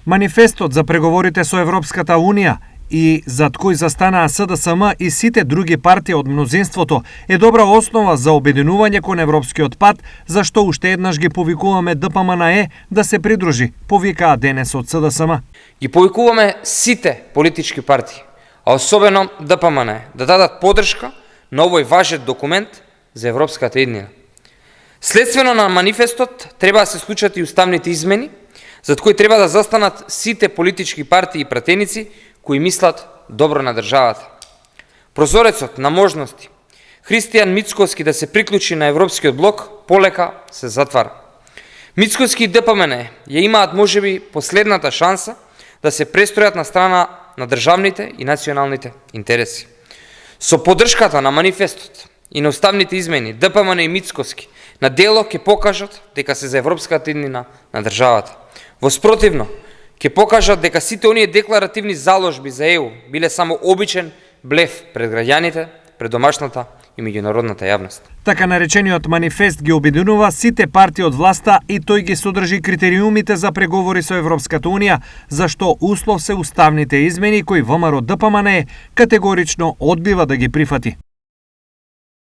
Манифестот за преговорите со Европската Унија и зад кој застанаа СДСМ и сите други партии од мнозинството е добра основа за обединување кон европскиот пат, за што уште еднаш ги повикуваме ДПМНЕ да се придружи, повикаа денес од СДСМ. Ги повикуваме сите политички партии, а особено ДПМНЕ, да дадат подршка на овој важен документ за европската иднина. Следствено на манифестот треба да се случат и уставните измени, зад кои треба да застанат сите политички партии и пратеници кои мислат добро на државата. Прозорецот на можности Христијан Мицкоски да се приклучи на Европскиот блок полека се затвара. Мицкоски и ДПМНЕ ја имаат можеби последната шанса да се престојат на страна на државните и националните интереси. Со поддршката на манифестот и на уставните измени, ДПМНЕ и Мицкоски на дело ќе покажат дека се за европската иднина на државата. Во спротивно, ќе покажат дека сите оние декларативни заложби за ЕУ биле само обичен блеф пред граѓаните, пред домашната и меѓународната јавност. Така наречениот манифест ги обединува сите партии од власта и тој ги содржи критериумите за преговори со Европската Унија, за што услов се уставните измени кои ВМРО ДПМНЕ категорично одбива да ги прифати.